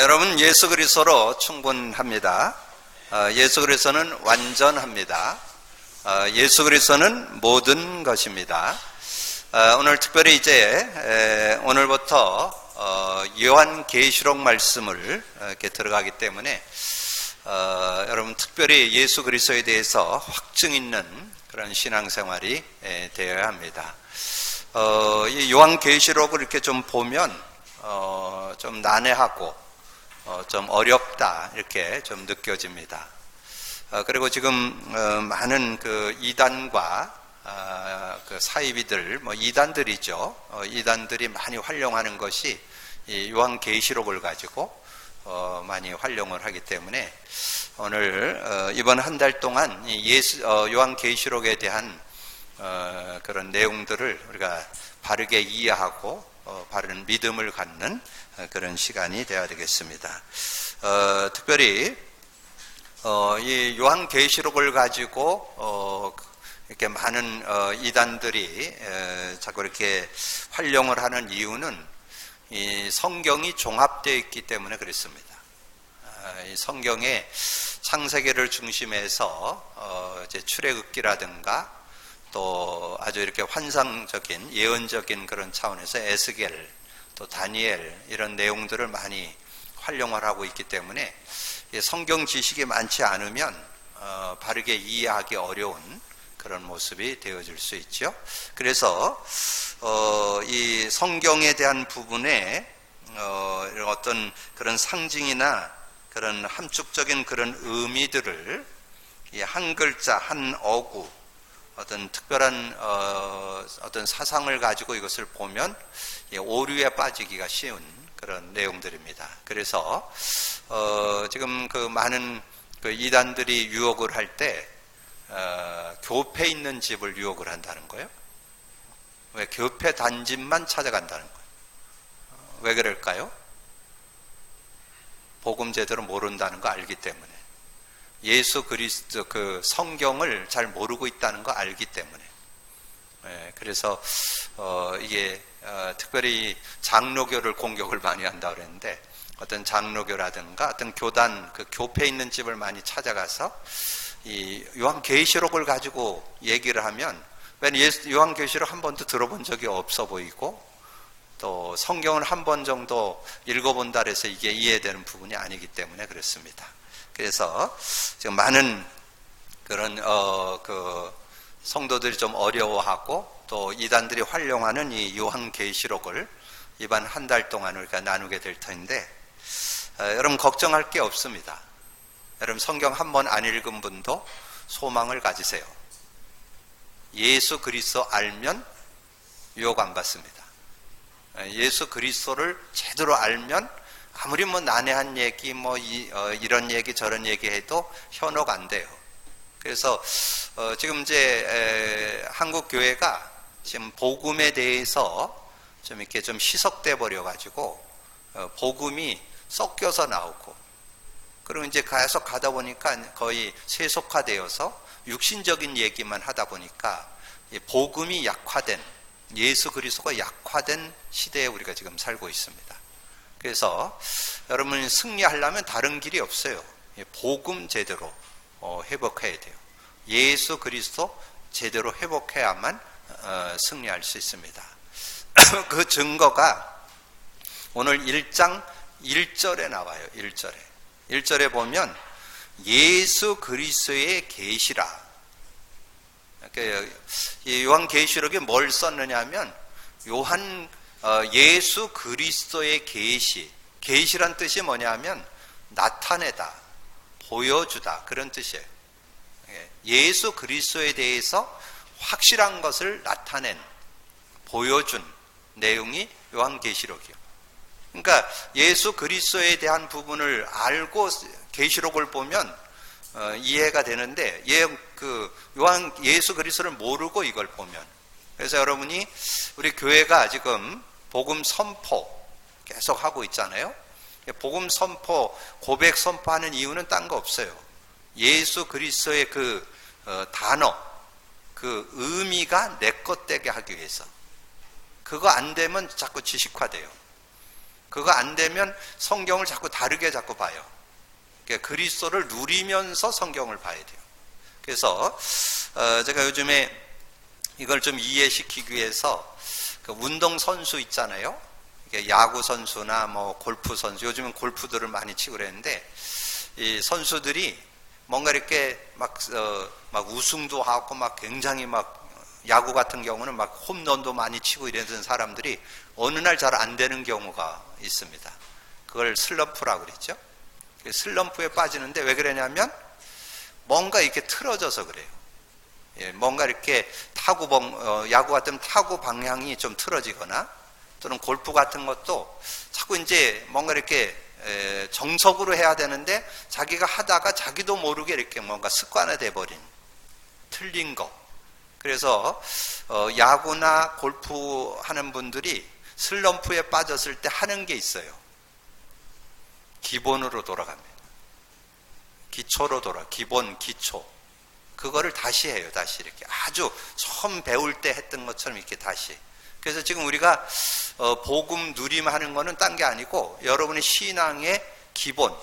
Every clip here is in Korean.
여러분, 예수 그리스도로 충분합니다. 예수 그리스도는 완전합니다. 예수 그리스도는 모든 것입니다. 오늘 특별히 이제 오늘부터 요한계시록 말씀을 이렇게 들어가기 때문에 여러분 특별히 예수 그리스도에 대해서 확증 있는 그런 신앙생활이 되어야 합니다. 이 요한계시록을 이렇게 좀 보면 좀 난해하고 좀 어렵다 이렇게 좀 느껴집니다. 그리고 지금 많은 그 이단과 그 사이비들, 이단들이죠. 이단들이 많이 활용하는 것이 이 요한계시록을 가지고 많이 활용을 하기 때문에 오늘 이번 한 달 동안 요한계시록에 대한 그런 내용들을 우리가 바르게 이해하고 바른 믿음을 갖는 그런 시간이 되어야 되겠습니다. 특별히 이 요한계시록을 가지고 이렇게 많은 이단들이 자꾸 이렇게 활용을 하는 이유는 이 성경이 종합되어 있기 때문에 그렇습니다. 이 성경의 창세기를 중심해서 이제 출애굽기라든가 또 아주 이렇게 환상적인 예언적인 그런 차원에서 에스겔 또 다니엘 이런 내용들을 많이 활용을 하고 있기 때문에 성경 지식이 많지 않으면 바르게 이해하기 어려운 그런 모습이 되어질 수 있죠. 그래서 이 성경에 대한 부분에 어떤 그런 상징이나 그런 함축적인 그런 의미들을 이 한 글자 한 어구 어떤 특별한 어떤 사상을 가지고 이것을 보면 오류에 빠지기가 쉬운 그런 내용들입니다. 그래서 지금 그 많은 그 이단들이 유혹을 할 때 교패 있는 집을 유혹을 한다는 거예요. 왜 교패 단집만 찾아간다는 거예요? 왜 그럴까요? 복음 제대로 모른다는 거 알기 때문에. 예수 그리스도 그 성경을 잘 모르고 있다는 거 알기 때문에. 그래서 이게 특별히 장로교를 공격을 많이 한다고 그랬는데 어떤 장로교라든가 어떤 교단 그 교패 있는 집을 많이 찾아가서 이 요한계시록을 가지고 얘기를 하면 요한계시록 한 번도 들어본 적이 없어 보이고 또 성경을 한 번 정도 읽어본다 해서 이게 이해되는 부분이 아니기 때문에 그렇습니다. 그래서 지금 많은 그런 그 성도들이 좀 어려워하고 또 이단들이 활용하는 이 요한계시록을 이번 한 달 동안 우리가 나누게 될 텐데 여러분 걱정할 게 없습니다. 여러분 성경 한 번 안 읽은 분도 소망을 가지세요. 예수 그리스도 알면 유혹 안 받습니다. 예수 그리스도를 제대로 알면 아무리 난해한 얘기 이런 얘기 저런 얘기 해도 현혹 안 돼요. 그래서 지금 이제 한국 교회가 지금 복음에 대해서 좀 이렇게 좀 희석돼 버려 가지고 복음이 섞여서 나오고 그리고 이제 계속 가다 보니까 거의 세속화되어서 육신적인 얘기만 하다 보니까 복음이 약화된 예수 그리스도가 약화된 시대에 우리가 지금 살고 있습니다. 그래서 여러분이 승리하려면 다른 길이 없어요. 복음 제대로 회복해야 돼요. 예수 그리스도 제대로 회복해야만 승리할 수 있습니다. 그 증거가 오늘 1장 1절에 나와요. 1절에 보면 예수 그리스도의 계시라. 요한계시록에 뭘 썼느냐 하면 예수 그리스도의 계시란 뜻이 뭐냐 하면 나타내다, 보여주다 그런 뜻이에요. 예수 그리스도에 대해서 확실한 것을 나타낸, 보여준 내용이 요한계시록이에요. 그러니까 예수 그리스도에 대한 부분을 알고 계시록을 보면 이해가 되는데 예수 그리스도를 모르고 이걸 보면 그래서 여러분이 우리 교회가 지금 복음 선포 계속 하고 있잖아요. 복음 선포, 고백 선포하는 이유는 딴 거 없어요. 예수 그리스도의 그 단어, 그 의미가 내 것 되게 하기 위해서. 그거 안 되면 자꾸 지식화돼요. 그거 안 되면 성경을 자꾸 다르게 자꾸 봐요. 그러니까 그리스도를 누리면서 성경을 봐야 돼요. 그래서 제가 요즘에 이걸 좀 이해시키기 위해서 그 운동 선수 있잖아요. 야구 선수나 뭐 골프 선수, 요즘은 골프들을 많이 치고 그랬는데, 이 선수들이 뭔가 이렇게 막 우승도 하고 막 굉장히 막 야구 같은 경우는 막 홈런도 많이 치고 이러던 사람들이 어느 날 잘 안 되는 경우가 있습니다. 그걸 슬럼프라고 그랬죠. 슬럼프에 빠지는데 왜 그러냐면 뭔가 이렇게 틀어져서 그래요. 뭔가 이렇게 야구 같은 타구 방향이 좀 틀어지거나, 또는 골프 같은 것도 자꾸 이제 뭔가 이렇게 정석으로 해야 되는데 자기가 하다가 자기도 모르게 이렇게 뭔가 습관화돼 버린 틀린 거. 그래서 야구나 골프 하는 분들이 슬럼프에 빠졌을 때 하는 게 있어요. 기본으로 돌아갑니다. 기초로 기초. 그거를 다시 해요. 다시 이렇게 아주 처음 배울 때 했던 것처럼 이렇게 다시. 그래서 지금 우리가 복음 누림하는 거는 딴 게 아니고 여러분의 신앙의 기본,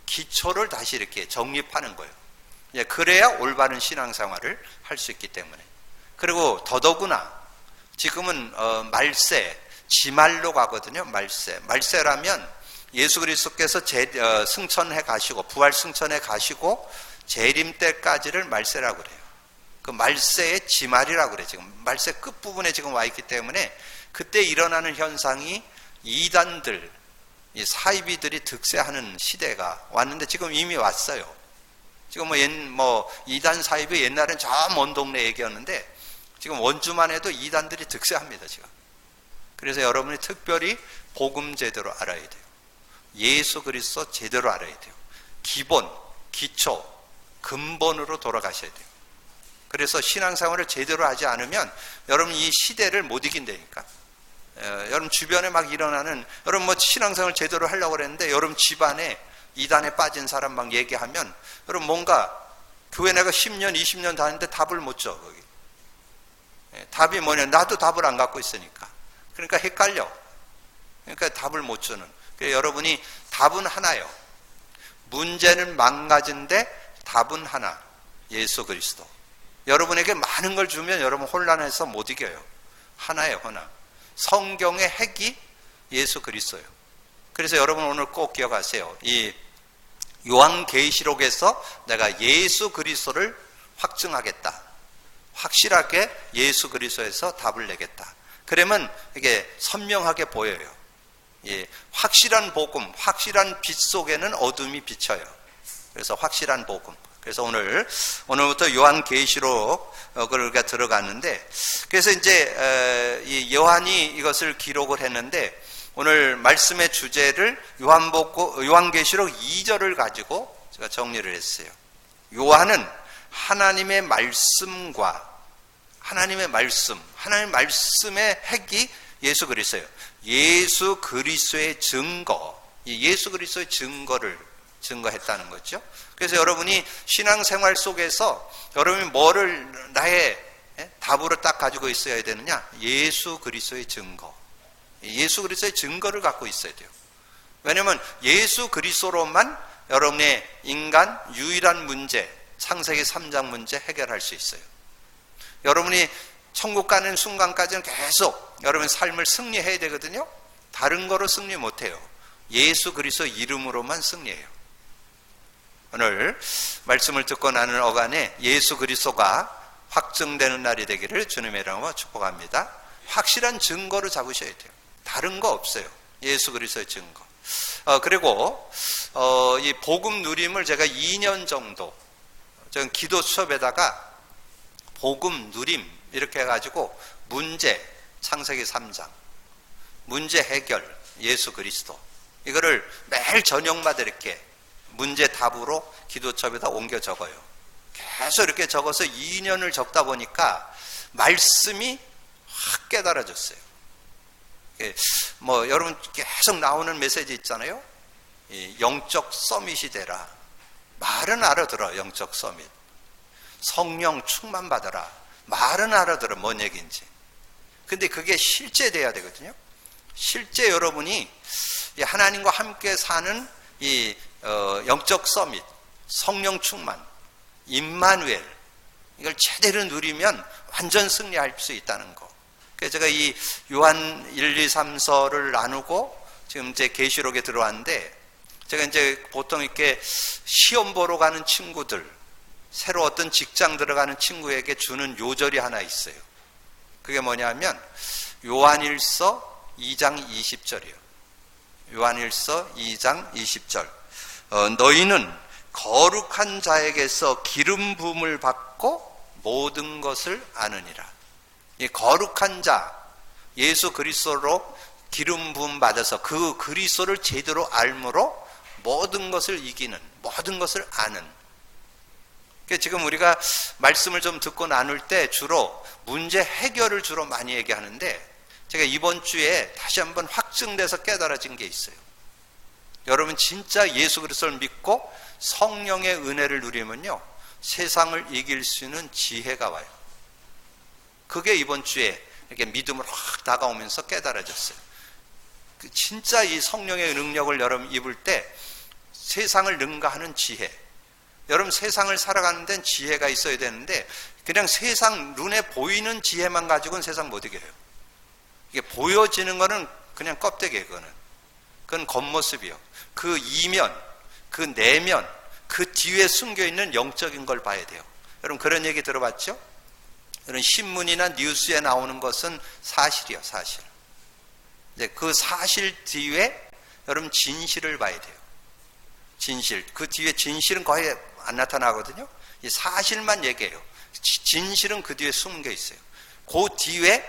기초를 다시 이렇게 정립하는 거예요. 그래야 올바른 신앙생활을 할 수 있기 때문에. 그리고 더더구나 지금은 말세, 지말로 가거든요. 말세라면 예수 그리스도께서 승천해 가시고, 부활 승천해 가시고 재림 때까지를 말세라고 그래요. 그 말세의 지말이라고 그래요. 지금 말세 끝부분에 지금 와 있기 때문에 그때 일어나는 현상이 이단들, 이 사이비들이 득세하는 시대가 왔는데 지금 이미 왔어요. 지금 이단 사이비 옛날엔 저 먼 동네 얘기였는데 지금 원주만 해도 이단들이 득세합니다, 지금. 그래서 여러분이 특별히 복음 제대로 알아야 돼요. 예수 그리스도 제대로 알아야 돼요. 기본, 기초, 근본으로 돌아가셔야 돼요. 그래서 신앙생활을 제대로 하지 않으면 여러분 이 시대를 못 이긴다니까. 여러분 주변에 막 일어나는, 여러분 신앙생활을 제대로 하려고 그랬는데 여러분 집안에 이단에 빠진 사람 막 얘기하면 여러분 뭔가 교회 내가 10년, 20년 다녔는데 답을 못 줘, 거기. 답이 뭐냐? 나도 답을 안 갖고 있으니까. 그러니까 헷갈려. 그러니까 답을 못 주는. 그래서 여러분이 답은 하나요. 문제는 만 가지인데 답은 하나. 예수 그리스도. 여러분에게 많은 걸 주면 여러분 혼란해서 못 이겨요. 하나예요, 하나. 성경의 핵이 예수 그리스도예요. 그래서 여러분 오늘 꼭 기억하세요. 이 요한계시록에서 내가 예수 그리스도를 확증하겠다. 확실하게 예수 그리스도에서 답을 내겠다. 그러면 이게 선명하게 보여요. 예, 확실한 복음, 확실한 빛 속에는 어둠이 비쳐요. 그래서 확실한 복음. 그래서 오늘부터 요한계시록을 우리가 들어갔는데, 그래서 이제 이 요한이 이것을 기록을 했는데, 오늘 말씀의 주제를 요한계시록 2절을 가지고 제가 정리를 했어요. 요한은 하나님의 말씀과 하나님의 말씀의 핵이 예수 그리스도예요. 예수 그리스도의 증거, 예수 그리스도의 증거를 증거했다는 거죠. 그래서 여러분이 신앙생활 속에서 여러분이 뭐를 나의 답으로 딱 가지고 있어야 되느냐? 예수 그리스도의 증거. 예수 그리스도의 증거를 갖고 있어야 돼요. 왜냐하면 예수 그리스도로만 여러분의 인간 유일한 문제, 창세기 3장 문제 해결할 수 있어요. 여러분이 천국 가는 순간까지는 계속 여러분의 삶을 승리해야 되거든요. 다른 거로 승리 못해요. 예수 그리스도 이름으로만 승리해요. 오늘 말씀을 듣고 나는 어간에 예수 그리스도가 확증되는 날이 되기를 주님의 이름으로 축복합니다. 확실한 증거를 잡으셔야 돼요. 다른 거 없어요. 예수 그리스도의 증거. 그리고 이 복음 누림을 제가 2년 정도 전 기도 수업에다가 복음 누림 이렇게 해가지고 문제 창세기 3장, 문제 해결 예수 그리스도, 이거를 매일 저녁마다 이렇게 문제 답으로 기도첩에다 옮겨 적어요. 계속 이렇게 적어서 2년을 적다 보니까 말씀이 확 깨달아졌어요. 여러분 계속 나오는 메시지 있잖아요. 영적 서밋이 되라. 말은 알아들어. 영적 서밋. 성령 충만 받아라. 말은 알아들어. 뭔 얘기인지. 근데 그게 실제 돼야 되거든요. 실제 여러분이 하나님과 함께 사는 이 영적 서밋, 성령 충만, 임마누엘, 이걸 제대로 누리면 완전 승리할 수 있다는 거. 그래서 제가 이 요한 1, 2, 3서를 나누고 지금 이제 계시록에 들어왔는데, 제가 이제 보통 이렇게 시험 보러 가는 친구들, 새로 어떤 직장 들어가는 친구에게 주는 요절이 하나 있어요. 그게 뭐냐면 요한일서 2장 20절이에요. 요한일서 2장 20절. 너희는 거룩한 자에게서 기름 부음을 받고 모든 것을 아느니라. 이 거룩한 자, 예수 그리스도로 기름 부음 받아서 그 그리스도를 제대로 알므로 모든 것을 이기는, 모든 것을 아는. 지금 우리가 말씀을 좀 듣고 나눌 때 주로 문제 해결을 주로 많이 얘기하는데, 제가 이번 주에 다시 한번 확증돼서 깨달아진 게 있어요. 여러분 진짜 예수 그리스도를 믿고 성령의 은혜를 누리면요, 세상을 이길 수 있는 지혜가 와요. 그게 이번 주에 이렇게 믿음으로 확 다가오면서 깨달아졌어요. 진짜 이 성령의 능력을 여러분 입을 때 세상을 능가하는 지혜. 여러분 세상을 살아가는 데는 지혜가 있어야 되는데, 그냥 세상 눈에 보이는 지혜만 가지고는 세상 못 이겨요. 이게 보여지는 거는 그냥 껍데기예요. 그건 겉모습이요. 그 이면, 그 내면, 그 뒤에 숨겨있는 영적인 걸 봐야 돼요. 여러분 그런 얘기 들어봤죠? 여러분 신문이나 뉴스에 나오는 것은 사실이요, 사실. 그 사실 뒤에 여러분 진실을 봐야 돼요. 진실. 그 뒤에 진실은 거의 안 나타나거든요. 이 사실만 얘기해요. 진실은 그 뒤에 숨겨 있어요. 그 뒤에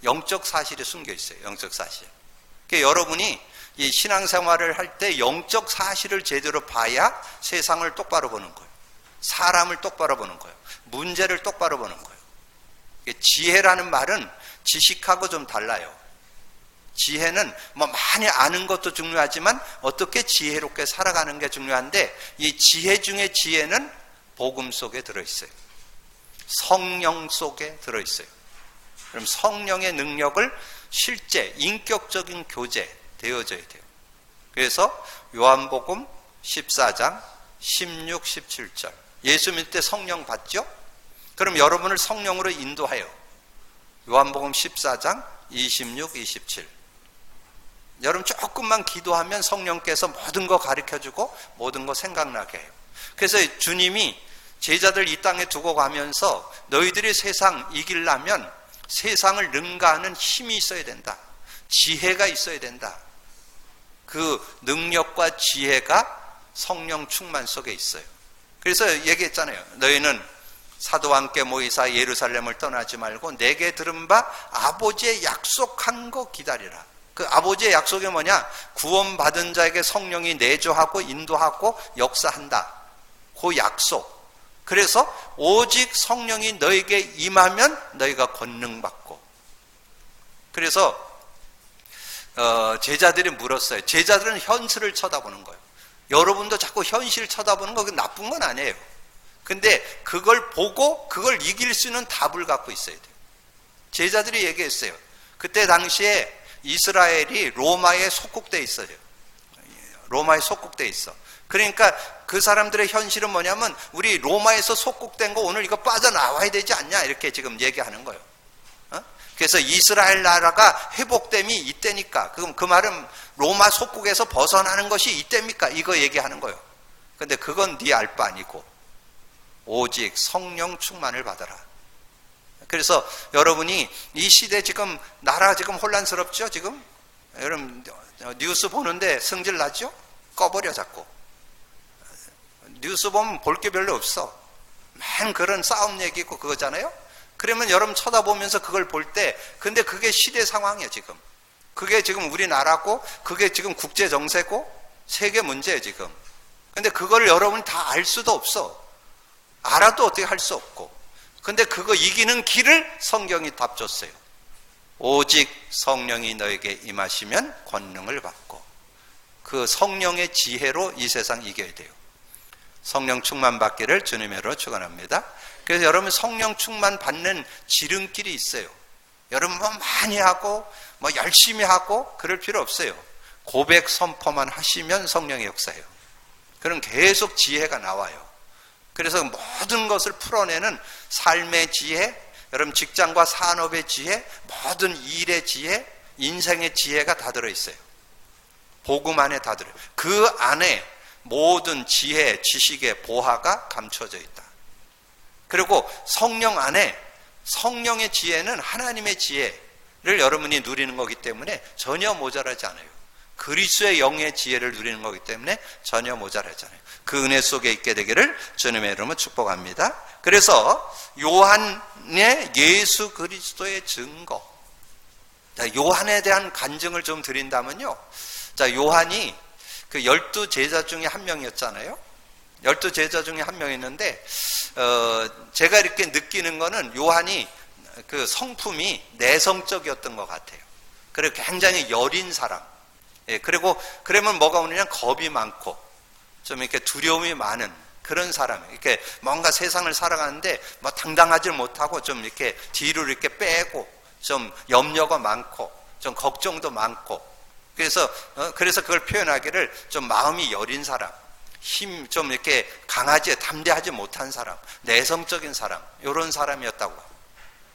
영적 사실이 숨겨 있어요. 영적 사실. 그러니까 여러분이 이 신앙생활을 할 때 영적 사실을 제대로 봐야 세상을 똑바로 보는 거예요. 사람을 똑바로 보는 거예요. 문제를 똑바로 보는 거예요. 지혜라는 말은 지식하고 좀 달라요. 지혜는 뭐 많이 아는 것도 중요하지만 어떻게 지혜롭게 살아가는 게 중요한데, 이 지혜 중에 지혜는 복음 속에 들어있어요. 성령 속에 들어있어요. 그럼 성령의 능력을 실제 인격적인 교제 되어져야 돼요. 그래서 요한복음 14장 16, 17절. 예수 믿을 때 성령 받죠? 그럼 여러분을 성령으로 인도하여. 요한복음 14장 26, 27. 여러분 조금만 기도하면 성령께서 모든 거 가르쳐주고 모든 거 생각나게 해요. 그래서 주님이 제자들 이 땅에 두고 가면서 너희들이 세상 이기려면 세상을 능가하는 힘이 있어야 된다. 지혜가 있어야 된다. 그 능력과 지혜가 성령 충만 속에 있어요. 그래서 얘기했잖아요. 너희는 사도와 함께 모이사 예루살렘을 떠나지 말고 내게 들은 바 아버지의 약속한 거 기다리라. 그 아버지의 약속이 뭐냐? 구원받은 자에게 성령이 내조하고 인도하고 역사한다. 그 약속. 그래서 오직 성령이 너에게 임하면 너희가 권능받고. 그래서 제자들이 물었어요. 제자들은 현실을 쳐다보는 거예요. 여러분도 자꾸 현실을 쳐다보는 거 나쁜 건 아니에요. 근데 그걸 보고 그걸 이길 수 있는 답을 갖고 있어야 돼요. 제자들이 얘기했어요. 그때 당시에 이스라엘이 로마에 속국돼 있어요. 로마에 속국돼 있어. 그러니까 그 사람들의 현실은 뭐냐면 우리 로마에서 속국된 거 오늘 이거 빠져나와야 되지 않냐 이렇게 지금 얘기하는 거예요. 그래서 이스라엘 나라가 회복됨이 이때니까. 그럼 그 말은 로마 속국에서 벗어나는 것이 이때입니까? 이거 얘기하는 거예요. 근데 그건 네 알 바 아니고 오직 성령 충만을 받아라. 그래서 여러분이 이 시대 지금 나라 지금 혼란스럽죠? 지금 여러분 뉴스 보는데 성질 나죠? 꺼버려 자꾸. 뉴스 보면 볼 게 별로 없어. 맨 그런 싸움 얘기 있고 그거잖아요. 그러면 여러분 쳐다보면서 그걸 볼 때, 근데 그게 시대 상황이에요 지금. 그게 지금 우리나라고, 그게 지금 국제 정세고 세계 문제예요 지금. 근데 그걸 여러분이 다 알 수도 없어. 알아도 어떻게 할 수 없고. 근데 그거 이기는 길을 성경이 답 줬어요. 오직 성령이 너에게 임하시면 권능을 받고. 그 성령의 지혜로 이 세상 이겨야 돼요. 성령 충만 받기를 주님으로 축원합니다. 그래서 여러분 성령 충만 받는 지름길이 있어요. 여러분 뭐 많이 하고 뭐 열심히 하고 그럴 필요 없어요. 고백 선포만 하시면 성령의 역사예요. 그럼 계속 지혜가 나와요. 그래서 모든 것을 풀어내는 삶의 지혜, 여러분 직장과 산업의 지혜, 모든 일의 지혜, 인생의 지혜가 다 들어있어요. 복음 안에 다 들어요. 그 안에 모든 지혜, 지식의 보화가 감춰져 있다. 그리고 성령 안에 성령의 지혜는 하나님의 지혜를 여러분이 누리는 거기 때문에 전혀 모자라지 않아요. 그리스도의 영의 지혜를 누리는 거기 때문에 전혀 모자라지 않아요. 그 은혜 속에 있게 되기를 주님의 이름으로 축복합니다. 그래서 요한의 예수 그리스도의 증거, 자, 요한에 대한 간증을 좀 드린다면요, 자, 요한이 그 12제자 중에 한 명이었잖아요. 12제자 중에 한 명이었는데 제가 이렇게 느끼는 거는 요한이 그 성품이 내성적이었던 것 같아요. 그리고 굉장히 여린 사람. 예, 그리고 그러면 뭐가 오느냐, 겁이 많고 좀 이렇게 두려움이 많은 그런 사람이에요. 이렇게 뭔가 세상을 살아가는데 뭐 당당하지 못하고 좀 이렇게 뒤로 이렇게 빼고 좀 염려가 많고 좀 걱정도 많고, 그래서 그걸 표현하기를 좀 마음이 여린 사람, 힘 좀 이렇게 강하지 담대하지 못한 사람, 내성적인 사람, 이런 사람이었다고.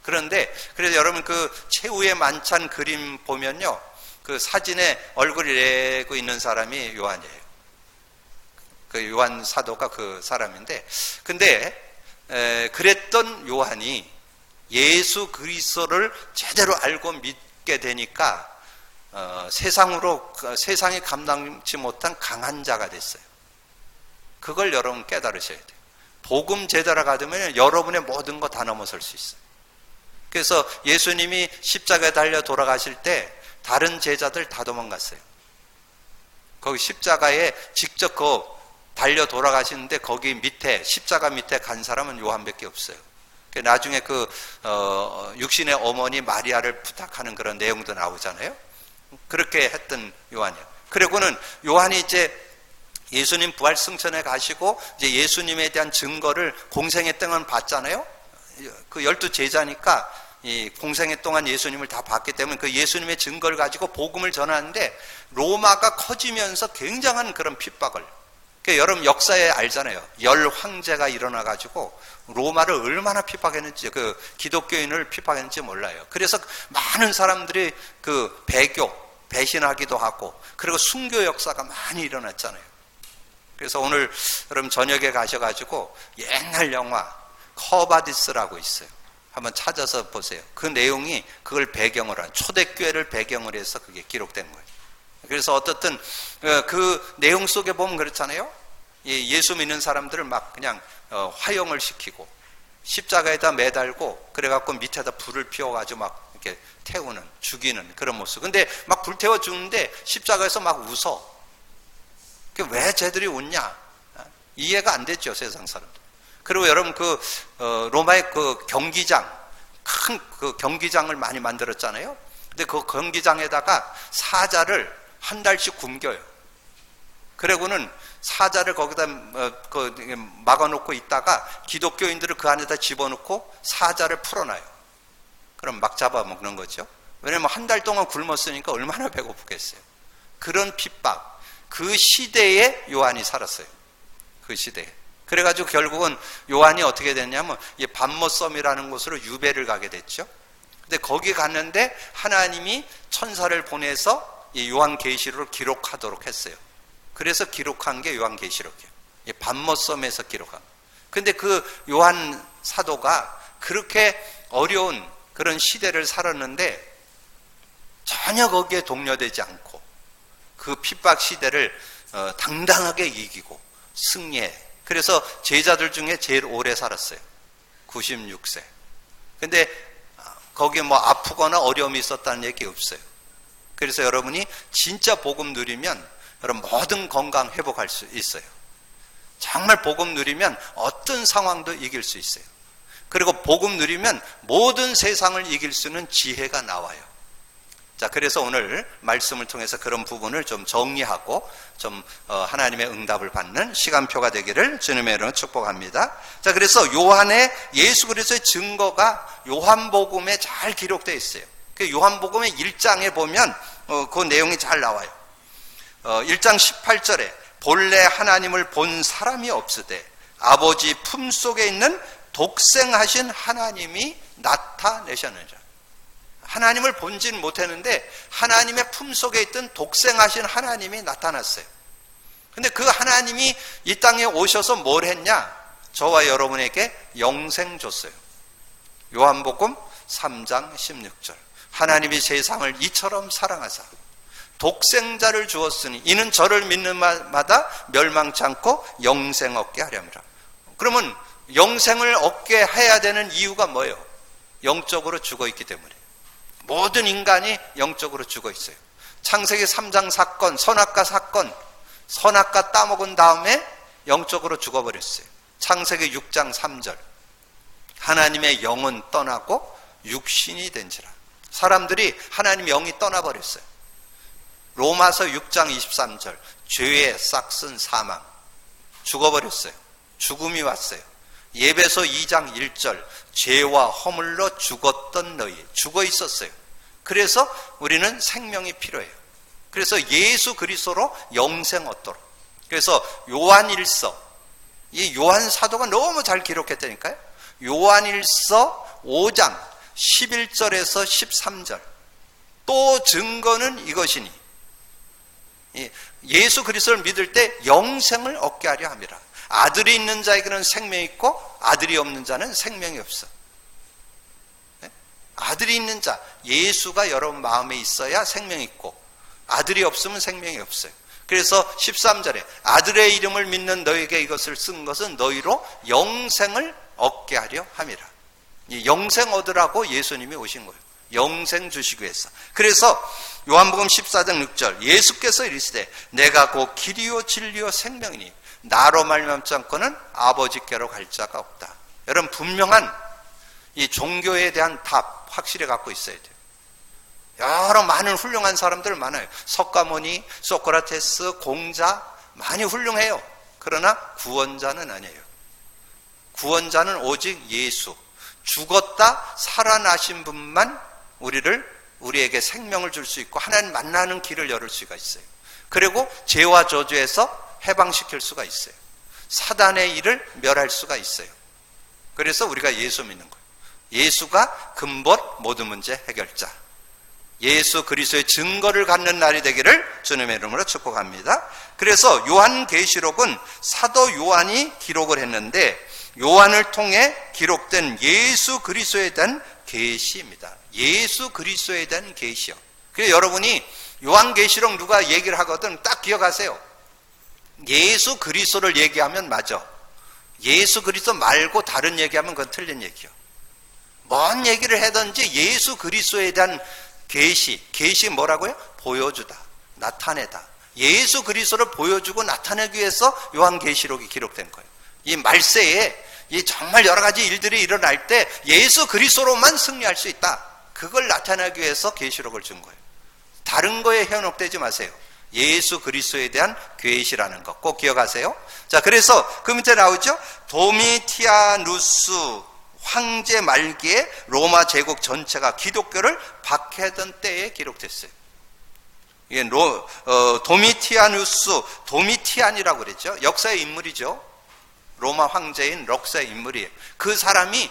그런데 그래서 여러분 그 최후의 만찬 그림 보면요, 그 사진에 얼굴이 내고 있는 사람이 요한이에요. 그 요한 사도가 그 사람인데, 근데 그랬던 요한이 예수 그리스도를 제대로 알고 믿게 되니까 세상이 감당치 못한 강한 자가 됐어요. 그걸 여러분 깨달으셔야 돼요. 복음 제대로 가면 여러분의 모든 거 다 넘어설 수 있어요. 그래서 예수님이 십자가에 달려 돌아가실 때 다른 제자들 다 도망갔어요. 거기 십자가에 직접 달려 돌아가시는데 거기 밑에 십자가 밑에 간 사람은 요한밖에 없어요. 나중에 육신의 어머니 마리아를 부탁하는 그런 내용도 나오잖아요. 그렇게 했던 요한이에요. 그리고는 요한이 이제 예수님 부활 승천에 가시고 이제 예수님에 대한 증거를 공생애 동안 봤잖아요. 그 12제자니까 이 공생애 동안 예수님을 다 봤기 때문에 그 예수님의 증거를 가지고 복음을 전하는데 로마가 커지면서 굉장한 그런 핍박을, 그러니까 여러분 역사에 알잖아요. 열 황제가 일어나 가지고 로마를 얼마나 핍박했는지, 그 기독교인을 피박했는지 몰라요. 그래서 많은 사람들이 그 배신하기도 하고, 그리고 순교 역사가 많이 일어났잖아요. 그래서 오늘 여러분 저녁에 가셔가지고 옛날 영화 커바디스라고 있어요. 한번 찾아서 보세요. 그 내용이 그걸 배경으로 한, 초대교회를 배경으로 해서 그게 기록된 거예요. 그래서 어떻든 그 내용 속에 보면 그렇잖아요. 예수 믿는 사람들을 막 그냥 화형을 시키고 십자가에다 매달고 그래갖고 밑에다 불을 피워가지고 막 이렇게 태우는, 죽이는 그런 모습. 근데 막 불태워 죽는데 십자가에서 막 웃어. 왜 쟤들이 웃냐? 이해가 안 됐죠, 세상 사람들. 그리고 여러분 로마의 그 경기장, 큰 그 경기장을 많이 만들었잖아요. 근데 그 경기장에다가 사자를 한 달씩 굶겨요. 그리고는 사자를 거기다 막아놓고 있다가 기독교인들을 그 안에다 집어넣고 사자를 풀어놔요. 그럼 막 잡아먹는 거죠. 왜냐면 한 달 동안 굶었으니까 얼마나 배고프겠어요. 그런 핍박, 그 시대에 요한이 살았어요. 그 시대에. 그래가지고 결국은 요한이 어떻게 됐냐면 밤모섬이라는 곳으로 유배를 가게 됐죠. 근데 거기 갔는데 하나님이 천사를 보내서 이 요한계시록을 기록하도록 했어요. 그래서 기록한 게 요한계시록이에요. 밤모섬에서 기록한. 근데 그 요한 사도가 그렇게 어려운 그런 시대를 살았는데 전혀 거기에 동요되지 않고 그 핍박 시대를 당당하게 이기고 승리해. 그래서 제자들 중에 제일 오래 살았어요. 96세. 근데 거기에 뭐 아프거나 어려움이 있었다는 얘기 없어요. 그래서 여러분이 진짜 복음 누리면 여러분 모든 건강 회복할 수 있어요. 정말 복음 누리면 어떤 상황도 이길 수 있어요. 그리고 복음 누리면 모든 세상을 이길 수 있는 지혜가 나와요. 자, 그래서 오늘 말씀을 통해서 그런 부분을 좀 정리하고 좀 하나님의 응답을 받는 시간표가 되기를 주님의 이름으로 축복합니다. 자, 그래서 요한의 예수 그리스도의 증거가 요한복음에 잘 기록되어 있어요. 그 요한복음의 1장에 보면 그 내용이 잘 나와요. 1장 18절에 본래 하나님을 본 사람이 없으되 아버지 품속에 있는 독생하신 하나님이 나타내셨느니라. 하나님을 본지는 못했는데 하나님의 품속에 있던 독생하신 하나님이 나타났어요. 근데 그 하나님이 이 땅에 오셔서 뭘 했냐? 저와 여러분에게 영생 줬어요. 요한복음 3장 16절. 하나님이 세상을 이처럼 사랑하사 독생자를 주었으니 이는 저를 믿는 마다 멸망치 않고 영생 얻게 하렵니다. 그러면 영생을 얻게 해야 되는 이유가 뭐예요? 영적으로 죽어 있기 때문에. 모든 인간이 영적으로 죽어 있어요. 창세기 3장 사건, 선악과 사건, 선악과 따먹은 다음에 영적으로 죽어버렸어요. 창세기 6장 3절. 하나님의 영은 떠나고 육신이 된지라. 사람들이 하나님 영이 떠나버렸어요. 로마서 6장 23절. 죄의 싹슨 사망. 죽어버렸어요. 죽음이 왔어요. 예배서 2장 1절. 죄와 허물로 죽었던 너희. 죽어 있었어요. 그래서 우리는 생명이 필요해요. 그래서 예수 그리스도로 영생 얻도록. 그래서 요한일서, 이 요한 사도가 너무 잘 기록했다니까요. 요한일서 5장 11절에서 13절. 또 증거는 이것이니 예수 그리스도를 믿을 때 영생을 얻게 하려 함이라. 아들이 있는 자에게는 생명이 있고 아들이 없는 자는 생명이 없어. 아들이 있는 자, 예수가 여러분 마음에 있어야 생명이 있고 아들이 없으면 생명이 없어요. 그래서 13절에 아들의 이름을 믿는 너에게 이것을 쓴 것은 너희로 영생을 얻게 하려 함이라. 영생 얻으라고 예수님이 오신 거예요. 영생 주시기 위해서. 그래서 요한복음 14장 6절 예수께서 이르시되 내가 곧 길이요 진리요 생명이니 나로 말미암지 않고는 아버지께로 갈 자가 없다. 여러분 분명한 이 종교에 대한 답 확실히 갖고 있어야 돼요. 여러 많은 훌륭한 사람들 많아요. 석가모니, 소크라테스, 공자 많이 훌륭해요. 그러나 구원자는 아니에요. 구원자는 오직 예수. 죽었다 살아나신 분만 우리에게 생명을 줄 수 있고 하나님 만나는 길을 열을 수가 있어요. 그리고 죄와 저주에서 해방시킬 수가 있어요. 사단의 일을 멸할 수가 있어요. 그래서 우리가 예수 믿는 거예요. 예수가 근본 모든 문제 해결자. 예수 그리스도의 증거를 갖는 날이 되기를 주님의 이름으로 축복합니다. 그래서 요한계시록은 사도 요한이 기록을 했는데 요한을 통해 기록된 예수 그리스도에 대한 계시입니다. 예수 그리스도에 대한 계시요. 그래서 여러분이 요한계시록 누가 얘기를 하거든 딱 기억하세요. 예수 그리스도를 얘기하면 맞아. 예수 그리스도 말고 다른 얘기하면 그건 틀린 얘기요. 뭔 얘기를 하든지 예수 그리스도에 대한 계시 뭐라고요? 보여주다, 나타내다. 예수 그리스도를 보여주고 나타내기 위해서 요한계시록이 기록된 거예요. 이 말세에 이 정말 여러 가지 일들이 일어날 때 예수 그리스도로만 승리할 수 있다. 그걸 나타내기 위해서 계시록을 준 거예요. 다른 거에 현혹되지 마세요. 예수 그리스도에 대한 계시라는 거 꼭 기억하세요. 자, 그래서 그 밑에 나오죠. 도미티아누스 황제 말기에 로마 제국 전체가 기독교를 박해하던 때에 기록됐어요. 이게 도미티아누스, 도미티안이라고 그랬죠. 역사의 인물이죠. 로마 황제인 럭사의 인물이에요. 그 사람이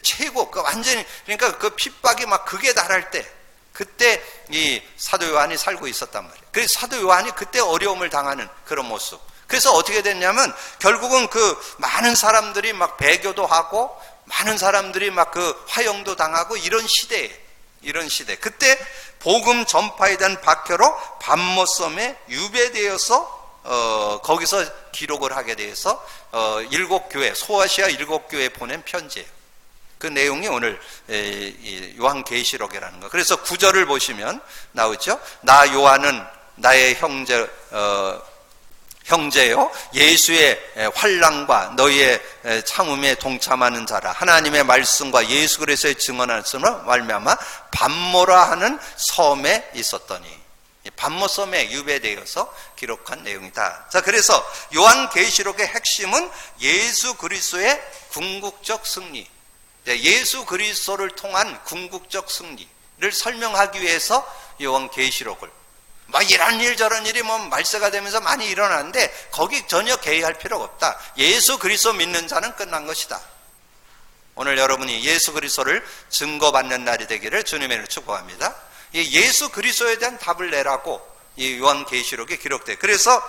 최고, 완전히, 그러니까 그 핍박이 막 극에 달할 때, 그때 이 사도 요한이 살고 있었단 말이에요. 그래서 사도 요한이 그때 어려움을 당하는 그런 모습. 그래서 어떻게 됐냐면, 결국은 그 많은 사람들이 막 배교도 하고, 많은 사람들이 막 그 화형도 당하고 이런 시대에, 그때 복음 전파에 대한 박해로 밤모섬에 유배되어서 거기서 기록을 하게 돼서 7교회, 소아시아 7교회에 보낸 편지예요. 그 내용이 오늘 요한계시록이라는 거. 그래서 9절을 보시면 나오죠. 나 요한은 나의 형제요 예수의 환난과 너희의 참음에 동참하는 자라. 하나님의 말씀과 예수 그리스도의 증언하는 것으로 말미암아 밤모라 하는 섬에 있었더니, 밤모섬에 유배되어서 기록한 내용이다. 자, 그래서 요한계시록의 핵심은 예수 그리스도의 궁극적 승리, 예수 그리스도를 통한 궁극적 승리, 설명하기 위해서 요한계시록을 막 이런 일 저런 일이 뭐 말세가 되면서 많이 일어나는데 거기 전혀 개의할 필요가 없다. 예수 그리스도 믿는 자는 끝난 것이다. 오늘 여러분이 예수 그리스도를 증거받는 날이 되기를 주님의 이름으로 축복합니다. 예수 그리스도에 대한 답을 내라고 이 요한계시록에 기록돼요. 그래서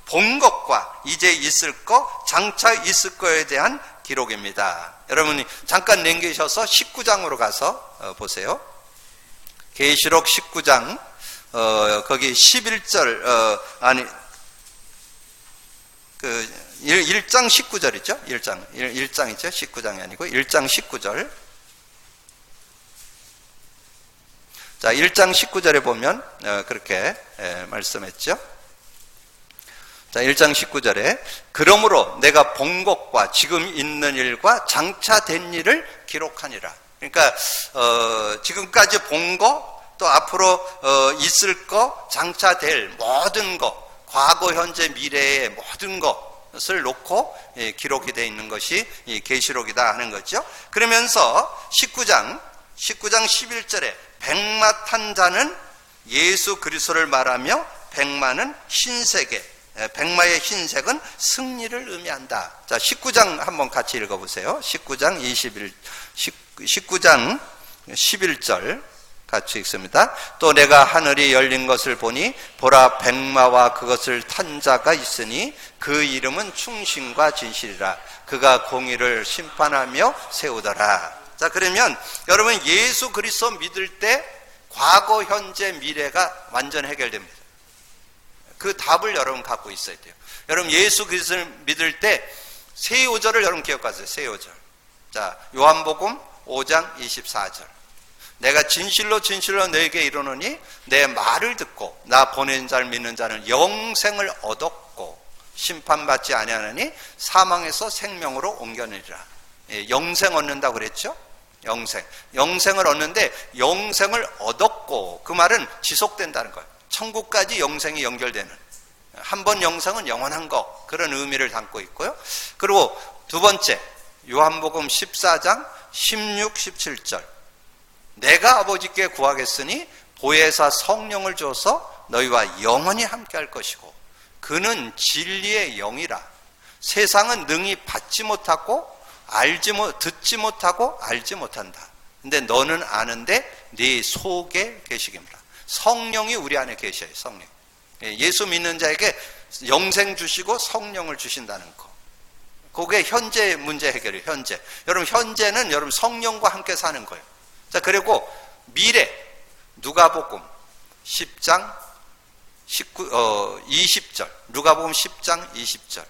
본 것과 이제 있을 것, 장차 있을 것에 대한 기록입니다. 여러분이 잠깐 남기셔서 19장으로 가서 보세요. 계시록 19장 거기 11절 1장 19절이죠. 1장이죠. 19장이 아니고 1장 19절. 자, 1장 19절에 보면 그렇게 말씀했죠. 자, 1장 19절에 그러므로 내가 본 것과 지금 있는 일과 장차 된 일을 기록하니라. 그러니까 지금까지 본 거, 또 앞으로 있을 거, 장차 될 모든 거, 과거, 현재, 미래의 모든 것을 놓고 기록이 되어 있는 것이 이 계시록이다 하는 거죠. 그러면서 19장 11절에 백마 탄 자는 예수 그리스도를 말하며 백마는 흰색에, 백마의 흰색은 승리를 의미한다. 자, 19장 한번 같이 읽어보세요. 19장 11절 같이 읽습니다. 또 내가 하늘이 열린 것을 보니 보라 백마와 그것을 탄 자가 있으니 그 이름은 충신과 진실이라. 그가 공의를 심판하며 세우더라. 자, 그러면 여러분 예수 그리스도 믿을 때 과거, 현재, 미래가 완전 해결됩니다. 그 답을 여러분 갖고 있어야 돼요. 여러분 예수 그리스도를 믿을 때 세 요절을 여러분 기억하세요. 세 요절. 자, 요한복음 5장 24절. 내가 진실로 너에게 이르노니 내 말을 듣고 나 보낸 자를 믿는 자는 영생을 얻었고 심판받지 아니하느니 사망에서 생명으로 옮겨내리라. 영생 얻는다고 그랬죠? 영생을 얻는데 영생을 얻었고, 그 말은 지속된다는 거예요. 천국까지 영생이 연결되는, 한 번 영생은 영원한 것, 그런 의미를 담고 있고요. 그리고 두 번째 요한복음 14장 16, 17절. 내가 아버지께 구하겠으니 보혜사 성령을 줘서 너희와 영원히 함께할 것이고 그는 진리의 영이라. 세상은 능히 받지 못하고 듣지 못하고 알지 못한다. 근데 너는 아는데 네 속에 계시기입니다. 성령이 우리 안에 계셔요. 성령. 예수 믿는 자에게 영생 주시고 성령을 주신다는 거. 그게 현재 문제 해결이에요. 현재. 여러분 현재는 여러분 성령과 함께 사는 거예요. 자, 그리고 미래 누가복음 10장 20절. 누가복음 10장 20절.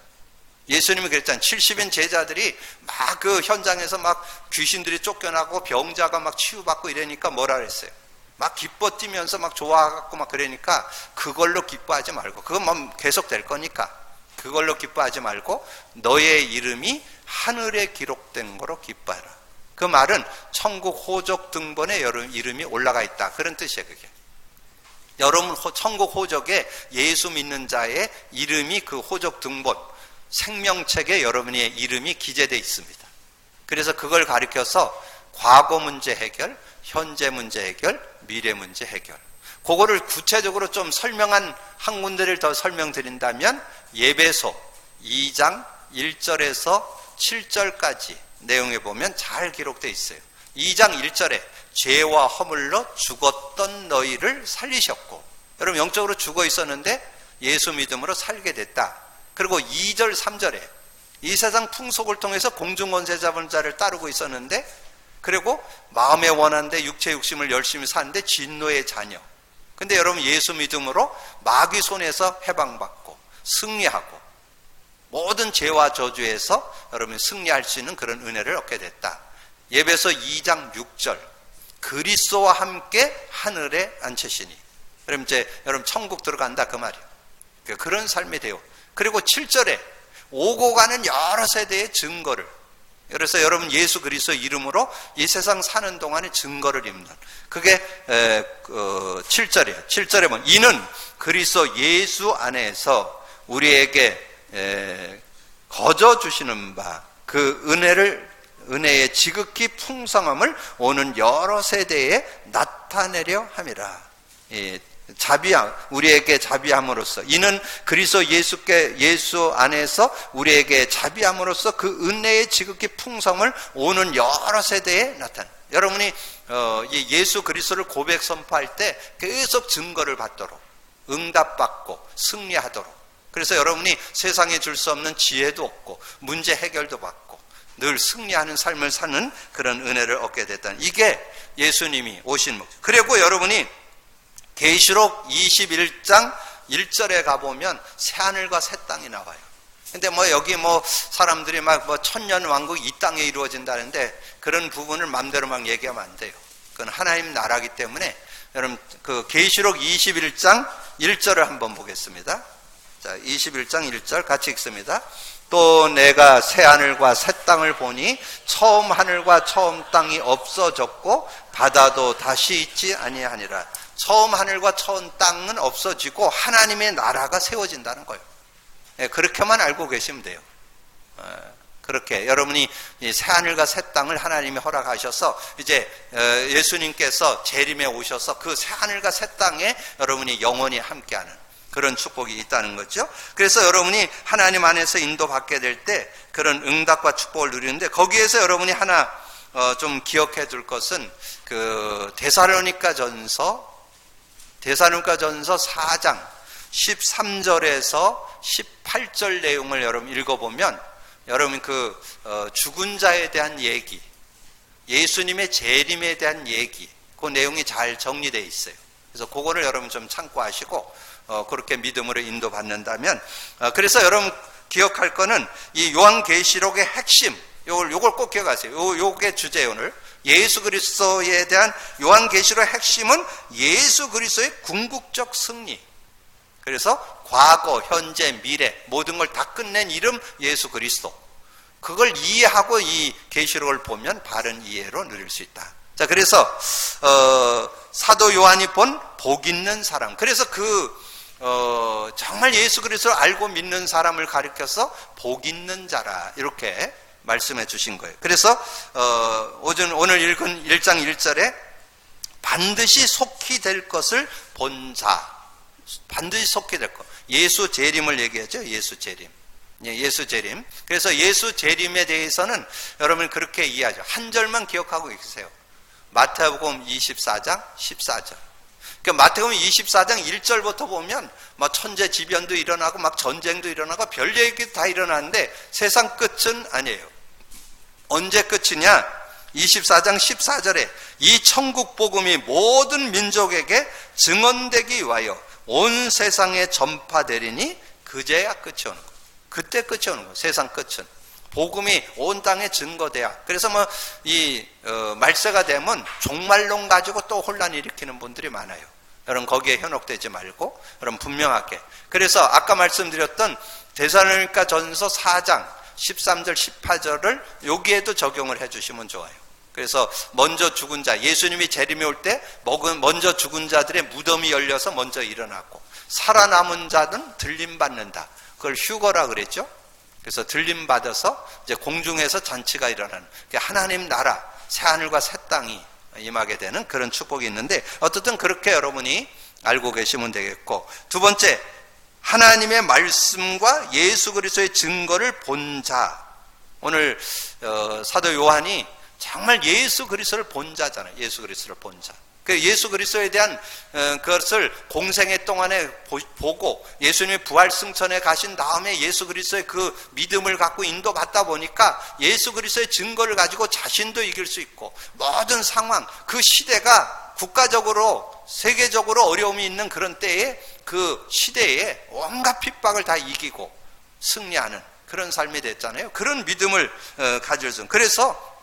예수님이 그랬잖아요. 70인 제자들이 막 그 현장에서 막 귀신들이 쫓겨나고 병자가 막 치유받고 이러니까 뭐라 그랬어요? 막 기뻐 뛰면서 막 좋아하고 막 그러니까 그걸로 기뻐하지 말고, 그건 뭐 계속 될 거니까 그걸로 기뻐하지 말고 너의 이름이 하늘에 기록된 거로 기뻐해라. 그 말은 천국 호적 등본에 여러분 이름이 올라가 있다, 그런 뜻이에요. 그게 여러분 천국 호적에 예수 믿는 자의 이름이 그 호적 등본 생명책에 여러분의 이름이 기재되어 있습니다. 그래서 그걸 가리켜서 과거 문제 해결, 현재 문제 해결, 미래 문제 해결, 그거를 구체적으로 좀 설명한 한 군데를 더 설명드린다면 예배소 2장 1절에서 7절까지 내용에 보면 잘 기록되어 있어요. 2장 1절에 죄와 허물로 죽었던 너희를 살리셨고, 여러분 영적으로 죽어 있었는데 예수 믿음으로 살게 됐다. 그리고 2절 3절에 이 세상 풍속을 통해서 공중권세 잡은 자를 따르고 있었는데, 그리고 마음에 원한데 육체 욕심을 열심히 사는데 진노의 자녀. 근데 여러분 예수 믿음으로 마귀 손에서 해방받고 승리하고 모든 죄와 저주에서 여러분이 승리할 수 있는 그런 은혜를 얻게 됐다. 예배서 2장 6절 그리스도와 함께 하늘에 앉히시니, 그럼 이제 여러분 천국 들어간다 그 말이에요. 그런 삶이 돼요. 그리고 7절에 오고 가는 여러 세대의 증거를, 그래서 여러분 예수 그리스도 이름으로 이 세상 사는 동안에 증거를 입는, 그게 7절이에요. 7절에 보면 이는 그리스도 예수 안에서 우리에게 거저 주시는 바 그 은혜의 지극히 풍성함을 오는 여러 세대에 나타내려 함이라. 우리에게 자비함으로써, 이는 그리스도 예수 안에서 우리에게 자비함으로써 그 은혜의 지극히 풍성을 오는 여러 세대에 나타내. 여러분이 예수 그리스도를 고백 선포할 때 계속 증거를 받도록, 응답받고 승리하도록. 그래서 여러분이 세상에 줄 수 없는 지혜도 얻고 문제 해결도 받고 늘 승리하는 삶을 사는 그런 은혜를 얻게 됐다는, 이게 예수님이 오신 목적. 그리고 여러분이 계시록 21장 1절에 가보면 새하늘과 새 땅이 나와요. 근데 여기 사람들이 천년 왕국 이 땅에 이루어진다는데 그런 부분을 마음대로 막 얘기하면 안 돼요. 그건 하나님 나라이기 때문에. 여러분 그 계시록 21장 1절을 한번 보겠습니다. 자, 21장 1절 같이 읽습니다. 또 내가 새 하늘과 새 땅을 보니 처음 하늘과 처음 땅이 없어졌고 바다도 다시 있지 아니하니라. 처음 하늘과 처음 땅은 없어지고 하나님의 나라가 세워진다는 거예요. 그렇게만 알고 계시면 돼요. 그렇게 여러분이 새 하늘과 새 땅을 하나님이 허락하셔서 이제 예수님께서 재림에 오셔서 그 새 하늘과 새 땅에 여러분이 영원히 함께하는 그런 축복이 있다는 거죠. 그래서 여러분이 하나님 안에서 인도받게 될 때 그런 응답과 축복을 누리는데, 거기에서 여러분이 하나 좀 기억해 둘 것은 그 데살로니가전서 4장 13절에서 18절 내용을 여러분 읽어보면, 여러분 그 죽은 자에 대한 얘기, 예수님의 재림에 대한 얘기, 그 내용이 잘 정리되어 있어요. 그래서 그거를 여러분 좀 참고하시고 그렇게 믿음으로 인도받는다면, 그래서 여러분 기억할 거는 이 요한계시록의 핵심, 요걸 꼭 기억하세요. 요게 주제예요. 오늘 예수 그리스도에 대한 요한계시록의 핵심은 예수 그리스도의 궁극적 승리. 그래서 과거, 현재, 미래 모든 걸 다 끝낸 이름 예수 그리스도. 그걸 이해하고 이 계시록을 보면 바른 이해로 누릴 수 있다. 자, 그래서 사도 요한이 본 복 있는 사람. 그래서 정말 예수 그리스도를 알고 믿는 사람을 가리켜서 복 있는 자라 이렇게 말씀해 주신 거예요. 그래서 오늘 읽은 1장 1절에 반드시 속히 될 것을 본 자, 반드시 속히 될 것, 예수 재림을 얘기하죠. 예수 재림. 예수 재림. 그래서 예수 재림에 대해서는 여러분 그렇게 이해하죠. 한 절만 기억하고 계세요. 마태복음 24장 14절. 그러니까 마태복음 24장 1절부터 보면 막 천재지변도 일어나고 막 전쟁도 일어나고 별 얘기도 다 일어나는데 세상 끝은 아니에요. 언제 끝이냐? 24장 14절에 이 천국 복음이 모든 민족에게 증언되기 위하여 온 세상에 전파되리니 그제야 끝이 오는 거. 그때 끝이 오는 거. 세상 끝은 복음이 온 땅에 증거돼야. 그래서 말세가 되면 종말론 가지고 또 혼란 일으키는 분들이 많아요. 여러분 거기에 현혹되지 말고 여러분 분명하게. 그래서 아까 말씀드렸던 데살로니가전서 4장 13절 18절을 여기에도 적용을 해주시면 좋아요. 그래서 먼저 죽은 자, 예수님이 재림에 올 때 먼저 죽은 자들의 무덤이 열려서 먼저 일어났고, 살아남은 자는 들림받는다. 그걸 휴거라 그랬죠. 그래서 들림받아서 이제 공중에서 잔치가 일어나는 하나님 나라, 새하늘과 새 땅이 임하게 되는 그런 축복이 있는데, 어쨌든 그렇게 여러분이 알고 계시면 되겠고, 두 번째, 하나님의 말씀과 예수 그리스도의 증거를 본 자. 오늘 사도 요한이 정말 예수 그리스도를 본 자잖아요. 예수 그리스도를 본 자. 예수 그리스도에 대한 그것을 공생애 동안에 보고 예수님이 부활 승천에 가신 다음에 예수 그리스도의 그 믿음을 갖고 인도받다 보니까 예수 그리스도의 증거를 가지고 자신도 이길 수 있고, 모든 상황, 그 시대가 국가적으로 세계적으로 어려움이 있는 그런 때에 그 시대에 온갖 핍박을 다 이기고 승리하는 그런 삶이 됐잖아요. 그런 믿음을 가질 수. 그래서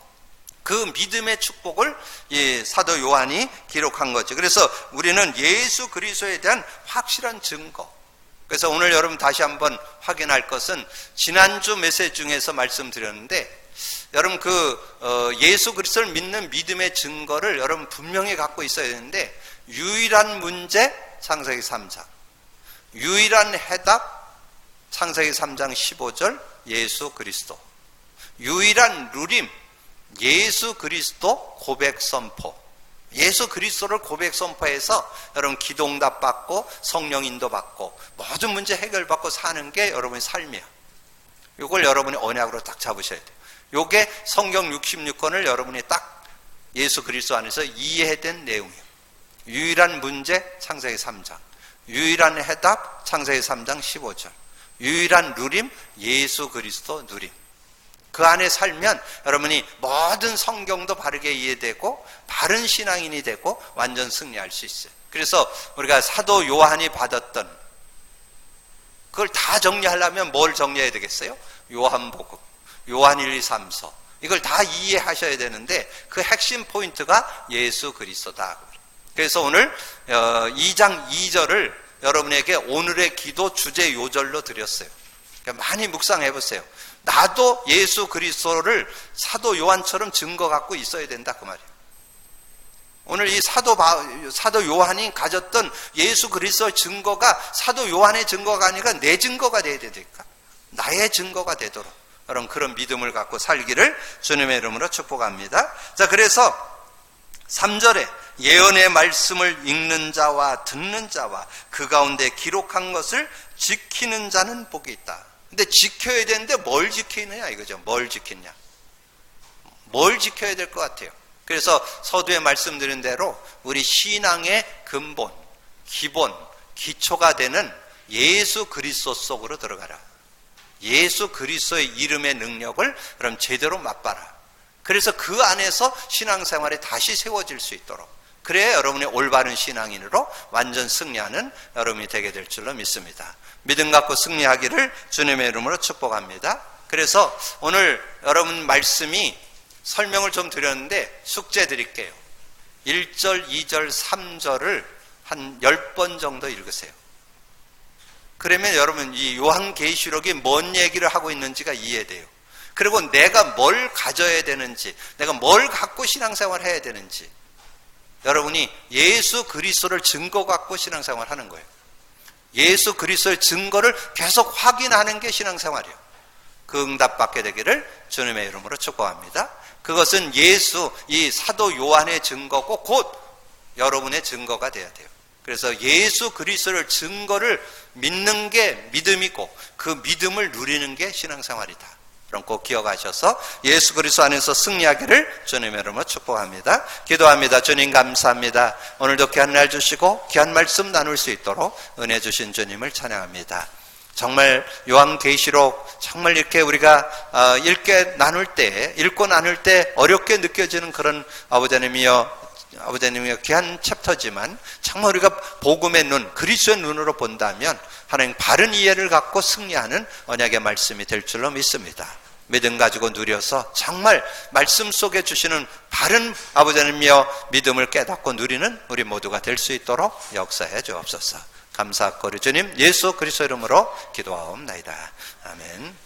그 믿음의 축복을 사도 요한이 기록한 거죠. 그래서 우리는 예수 그리스도에 대한 확실한 증거. 그래서 오늘 여러분 다시 한번 확인할 것은, 지난주 메시지 중에서 말씀드렸는데, 여러분 예수 그리스도를 믿는 믿음의 증거를 여러분 분명히 갖고 있어야 되는데, 유일한 문제 창세기 3장, 유일한 해답 창세기 3장 15절 예수 그리스도, 유일한 누림 예수 그리스도 고백 선포. 예수 그리스도를 고백 선포해서 여러분 기도응답 받고 성령 인도 받고 모든 문제 해결받고 사는 게 여러분의 삶이에요. 이걸 여러분이 언약으로 딱 잡으셔야 돼요. 이게 성경 66권을 여러분이 딱 예수 그리스도 안에서 이해된 내용이에요. 유일한 문제 창세기 3장, 유일한 해답 창세기 3장 15절, 유일한 누림 예수 그리스도 누림. 그 안에 살면 여러분이 모든 성경도 바르게 이해되고 바른 신앙인이 되고 완전 승리할 수 있어요. 그래서 우리가 사도 요한이 받았던 그걸 다 정리하려면 뭘 정리해야 되겠어요? 요한복음, 요한 1, 2, 3서 이걸 다 이해하셔야 되는데 그 핵심 포인트가 예수 그리스도다. 그래서 오늘 2장 2절을 여러분에게 오늘의 기도 주제 요절로 드렸어요. 그러니까 많이 묵상해 보세요. 나도 예수 그리스도를 사도 요한처럼 증거 갖고 있어야 된다 그 말이에요. 오늘 이 사도 요한이 가졌던 예수 그리스도의 증거가 사도 요한의 증거가 아니라 내 증거가 돼야 되니까 나의 증거가 되도록 여러분 그런 믿음을 갖고 살기를 주님의 이름으로 축복합니다. 자, 그래서 3절에 예언의 말씀을 읽는 자와 듣는 자와 그 가운데 기록한 것을 지키는 자는 복이 있다. 근데 지켜야 되는데 뭘 지키느냐 이거죠. 뭘 지키냐. 뭘 지켜야 될 것 같아요. 그래서 서두에 말씀드린 대로 우리 신앙의 근본, 기본, 기초가 되는 예수 그리스도 속으로 들어가라. 예수 그리스도의 이름의 능력을 그럼 제대로 맛봐라. 그래서 그 안에서 신앙생활이 다시 세워질 수 있도록 그래야 여러분의 올바른 신앙인으로 완전 승리하는 여러분이 되게 될 줄로 믿습니다. 믿음 갖고 승리하기를 주님의 이름으로 축복합니다. 그래서 오늘 여러분 말씀이 설명을 좀 드렸는데 숙제 드릴게요. 1절, 2절, 3절을 한 10번 정도 읽으세요. 그러면 여러분 이 요한계시록이 뭔 얘기를 하고 있는지가 이해돼요. 그리고 내가 뭘 가져야 되는지, 내가 뭘 갖고 신앙생활 해야 되는지 여러분이 예수 그리스도를 증거 갖고 신앙생활 하는 거예요. 예수 그리스도의 증거를 계속 확인하는 게 신앙생활이에요. 그 응답 받게 되기를 주님의 이름으로 축복합니다. 그것은 예수, 이 사도 요한의 증거고 곧 여러분의 증거가 돼야 돼요. 그래서 예수 그리스도를 증거를 믿는 게 믿음이고 그 믿음을 누리는 게 신앙생활이다. 그럼 꼭 기억하셔서 예수 그리스도 안에서 승리하기를 주님의 이름으로 축복합니다. 기도합니다. 주님 감사합니다. 오늘도 귀한 날 주시고 귀한 말씀 나눌 수 있도록 은혜 주신 주님을 찬양합니다. 정말 요한계시록 정말 이렇게 우리가 읽고 나눌 때 어렵게 느껴지는 그런 아버지님이여 귀한 챕터지만 정말 우리가 복음의 눈, 그리스도의 눈으로 본다면 하나님 바른 이해를 갖고 승리하는 언약의 말씀이 될 줄로 믿습니다. 믿음 가지고 누려서 정말 말씀 속에 주시는 바른 아버지님이여 믿음을 깨닫고 누리는 우리 모두가 될 수 있도록 역사해 주옵소서. 감사하고 주님 예수 그리스도 이름으로 기도하옵나이다. 아멘.